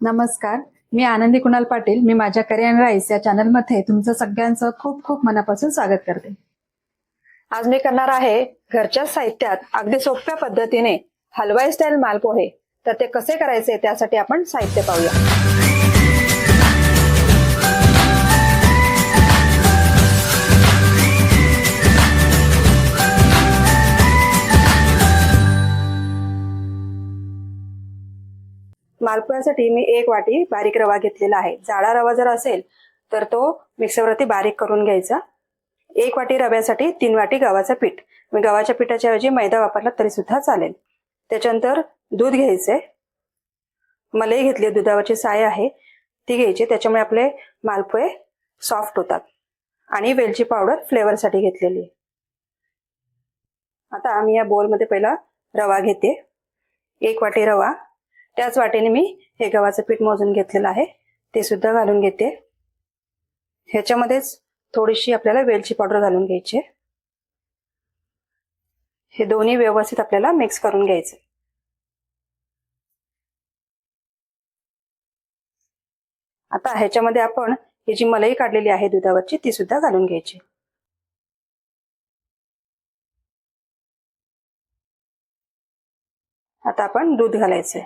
नमस्कार, मी आनंदी कुणाल पाटील. मी माझ्या करिअर राईस या चॅनलमध्ये तुमचं सगळ्यांचं खूप खूप मनापासून स्वागत करते. आज मी करणार आहे घरच्या साहित्यात अगदी सोप्या पद्धतीने हलवाई स्टाईल मालपोहे. तर ते कसे करायचे त्यासाठी आपण साहित्य पाहूया. मालपोह्यासाठी मी 1 वाटी बारीक रवा घेतलेला आहे. जाडा रवा जर असेल तर तो मिक्सरवरती बारीक करून घ्यायचा. 1 वाटी रव्यासाठी 3 वाटी गव्हाचं पीठ. मी गव्हाच्या पिठाच्या ऐवजी मैदा वापरला तरी सुद्धा चालेल. त्याच्यानंतर दूध घ्यायचे. मलाई घेतली, दुधावरची साय आहे ती घ्यायची, त्याच्यामुळे आपले मालपोहे सॉफ्ट होतात. आणि वेलची पावडर फ्लेवरसाठी घेतलेली आहे. आता आम्ही या बोलमध्ये पहिला रवा घेते. 1 वाटी रवा. त्याच वाटीने मी हे गव्हाचं पीठ मोजून घेतलेलं आहे ते सुद्धा घालून घेते. ह्याच्यामध्येच थोडीशी आपल्याला वेलची पावडर घालून घ्यायची. हे दोन्ही व्यवस्थित आपल्याला मिक्स करून घ्यायचे. आता ह्याच्यामध्ये आपण ही जी मलाई काढलेली आहे दुधावरची ती सुद्धा घालून घ्यायची. आता आपण दूध घालायचंय.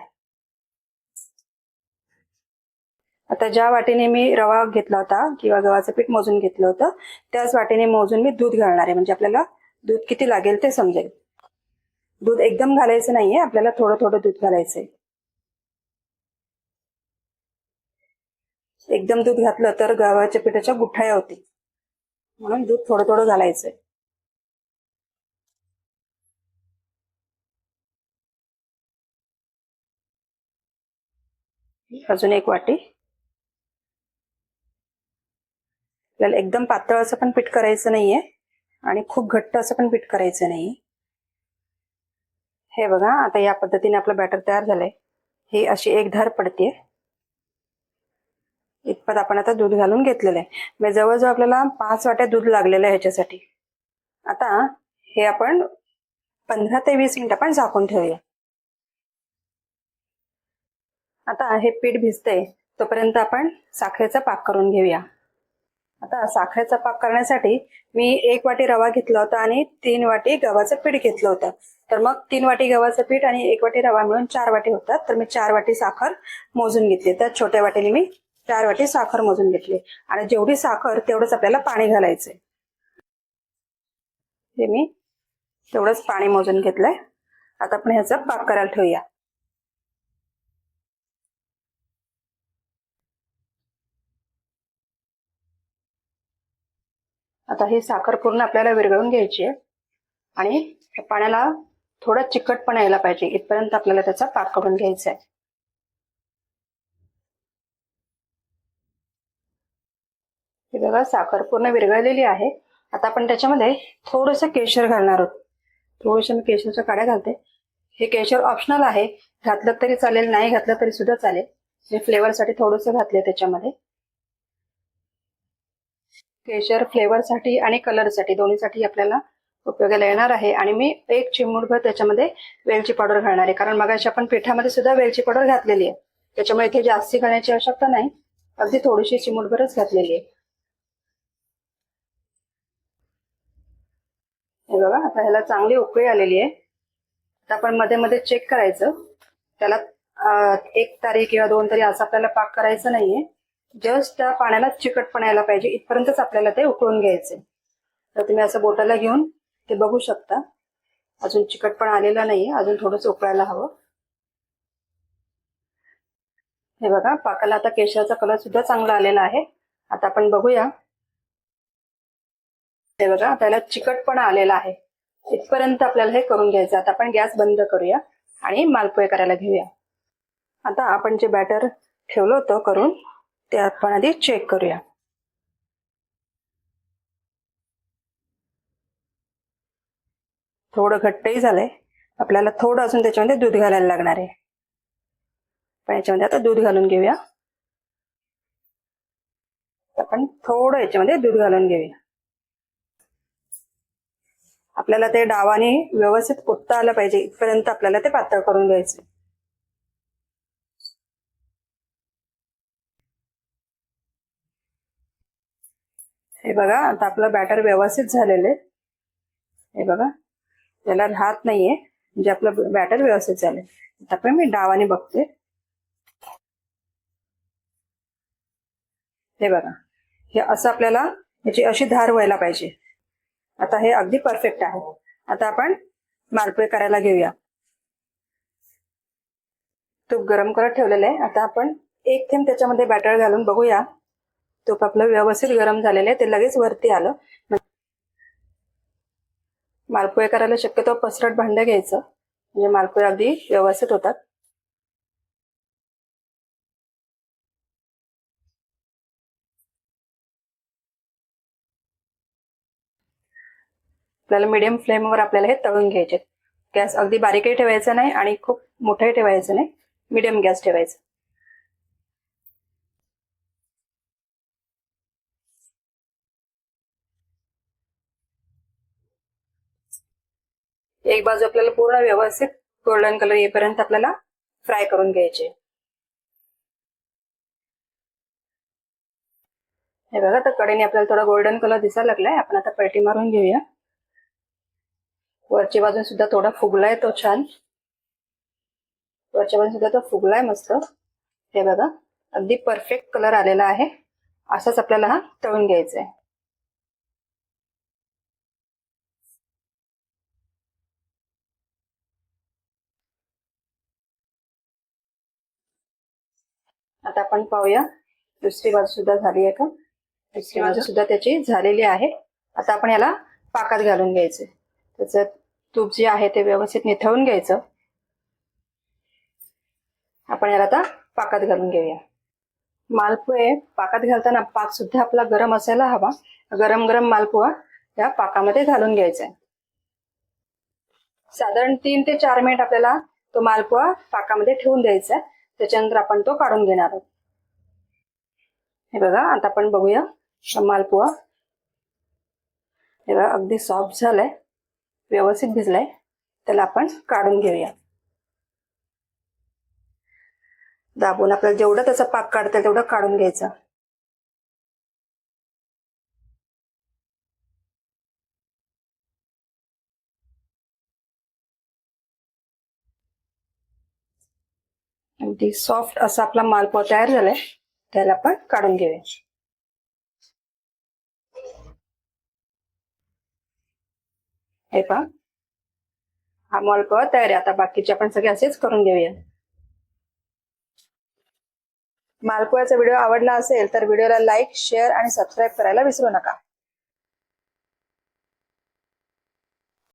आता ज्या वाटीने मी रवा घेतला होता किंवा गव्हाचं पीठ मोजून घेतलं होतं त्याच वाटीने मोजून मी दूध घालणार आहे, म्हणजे आपल्याला दूध किती लागेल ते समजेल. दूध एकदम घालायचं नाहीये, आपल्याला थोडं थोडं दूध घालायचंय. एकदम दूध घातलं तर गव्हाच्या पिठाच्या गुठळ्या होते, म्हणून दूध थोडं थोडं घालायचंय. अजून 1 वाटी. आपल्याला एकदम पातळ असं पण पीठ करायचं नाहीये आणि खूप घट्ट असं पण पीठ करायचं नाही. हे बघा, आता या पद्धतीने आपलं बॅटर तयार झालंय. ही अशी एक धार पडते. इतपत आपण आता दूध घालून घेतलेलं आहे. म्हणजे जवळजवळ आपल्याला 5 वाट्या दूध लागलेलं आहे ह्याच्यासाठी. आता हे आपण 15 ते 20 मिनिट आपण झाकून ठेवूया. आता हे पीठ भिजतंय तोपर्यंत आपण साखरेचा पाक करून घेऊया. आता साखरेचा पाक करण्यासाठी मी 1 वाटी रवा घेतला होता आणि 3 वाटी गव्हाचं पीठ घेतलं होतं. तर मग 3 वाटी गव्हाचं पीठ आणि 1 वाटी रवा मिळून 4 वाटी होतात. तर मी 4 वाटी साखर मोजून घेतली. तर छोट्या वाटीने मी 4 वाटी साखर मोजून घेतली आणि जेवढी साखर तेवढंच आपल्याला पाणी घालायचंय. हे मी तेवढंच पाणी मोजून घेतलंय. आता आपण ह्याचा पाक करायला ठेवूया. आता ही साखर पूर्ण आपल्याला विरघळून घ्यायची आहे आणि पाण्याला थोडा चिकटपणा यायला पाहिजे इथपर्यंत आपल्याला त्याचा पाक करून घ्यायचा आहे. हे बघा, साखर पूर्ण विरघळलेली आहे. आता आपण त्याच्यामध्ये थोडंसं केशर घालणार आहोत. थोडंसं मी केशरच्या काड्या घालते. हे केशर ऑप्शनल आहे, घातलं तरी चालेल, नाही घातलं तरी सुद्धा चालेल. हे फ्लेवरसाठी थोडंसं घातले त्याच्यामध्ये. केशर फ्लेवरसाठी आणि कलरसाठी दोन्हीसाठी आपल्याला उपयोगाला येणार आहे. आणि मी 1 चिमूटभर त्याच्यामध्ये वेलची पावडर घालणार आहे, कारण मगाशी आपण पिठामध्ये सुद्धा वेलची पावडर घातलेली आहे. त्याच्यामुळे इथे जास्ती घालण्याची आवश्यकता नाही, अगदी थोडीशी चिमूटभरच घातलेली आहे. हे बघा, आता ह्याला चांगली उकळी आलेली आहे. आता आपण मध्ये मध्ये चेक करायचं. त्याला 1 तारी किंवा 2 तारी असं आपल्याला पाक करायचं नाहीये. जस्ट त्या पाण्याला चिकटपणा यायला पाहिजे इथपर्यंतच आपल्याला ते उकळून घ्यायचे. तर तुम्ही असं बोटाला घेऊन ते बघू शकता. अजून चिकटपणा आलेला नाहीये, अजून थोडंसं उकळायला हवं. हे बघा, पाकाला आता केशराचा कलर सुद्धा चांगला आलेला आहे. आता आपण बघूया. हे बघा, त्याला चिकटपणा आलेला आहे. इथपर्यंत आपल्याला हे करून घ्यायचं. आता आपण गॅस बंद करूया आणि मालपोहे करायला घेऊया. आता आपण जे बॅटर ठेवलं होतं करून ते आपण आधी चेक करूया. थोडं घट्टही झालंय. आपल्याला थोडं अजून त्याच्यामध्ये दूध घालायला लागणार आहे. पण याच्यामध्ये आता दूध घालून घेऊया. आपण थोडं याच्यामध्ये दूध घालून घेऊया. आपल्याला ते डावाने व्यवस्थित कुटता आलं पाहिजे इथपर्यंत आपल्याला ते पातळ करून घ्यायचे. हे बघा आता आपलं बॅटर व्यवस्थित झालेलं आहे. हे बघा त्याला राहत नाहीये, म्हणजे आपलं बॅटर व्यवस्थित झालंय. आता पण मी डावाने बघते. हे बघा हे असं आपल्याला याची अशी धार व्हायला पाहिजे. आता हे अगदी परफेक्ट आहे. आता आपण मालपुळे करायला घेऊया. तूप गरम करत ठेवलेलं आहे. आता आपण एक थेंब त्याच्यामध्ये बॅटर घालून बघूया. तूप आपलं व्यवस्थित गरम झालेलं आहे, ते लगेच वरती आलं. मालपुळे करायला शक्यतो पसरट भांडं घ्यायचं, म्हणजे मालपुळे अगदी व्यवस्थित होतात. आपल्याला मीडियम फ्लेमवर आपल्याला हे तळून घ्यायचे. गॅस अगदी बारीकही ठेवायचा नाही आणि खूप मोठंही ठेवायचं नाही, मीडियम गॅस ठेवायचा. एक बाजू आपल्याला पूर्ण व्यवस्थित गोल्डन कलर येईपर्यंत आपल्याला फ्राय करून घ्यायचे. हे बघा तर कडेने आपल्याला थोडा गोल्डन कलर दिसायला लागलाय. आपण आता पलटी मारून घेऊया. वरची बाजून सुद्धा थोडा फुगलाय तो छान. वरच्या बाजून सुद्धा तो फुगलाय मस्त. हे बघा अगदी परफेक्ट कलर आलेला आहे. असाच आपल्याला हा तळून घ्यायचा आहे. आता आपण पाहूया दुसरी बाजू सुद्धा झाली आहे का. दुसरी बाजू सुद्धा त्याची झालेली आहे. आता आपण याला पाकात घालून घ्यायचे. त्याचं तूप जे आहे ते व्यवस्थित निथळून घ्यायचं. आपण याला आता पाकात घालून घेऊया. मालपुळे पाकात घालताना पाक सुद्धा आपला गरम असायला हवा. गरम गरम मालपुआ या पाकामध्ये घालून घ्यायचा आहे. साधारण 3 ते 4 मिनिट आपल्याला तो मालपुआ पाकामध्ये ठेवून द्यायचा. त्याच्यानंतर आपण तो काढून घेणार आहोत. हे बघा आता आपण बघूया मालपुआ. हे बघा अगदी सॉफ्ट झालाय, व्यवस्थित भिजलाय. त्याला आपण काढून घेऊया. दाबून आपल्याला जेवढं त्याचा पाक काढता तेवढं काढून घ्यायचं. अगदी सॉफ्ट असा आपला मालपुआ तयार झालाय. त्याला आपण काढून घेऊया. हे पहा हा मालपुआ तयार आहे. आता बाकीचे आपण सगळे असेच करून घेऊया. मालपुआचा व्हिडिओ आवडला असेल तर व्हिडिओला लाईक, शेअर आणि सबस्क्राईब करायला विसरू नका.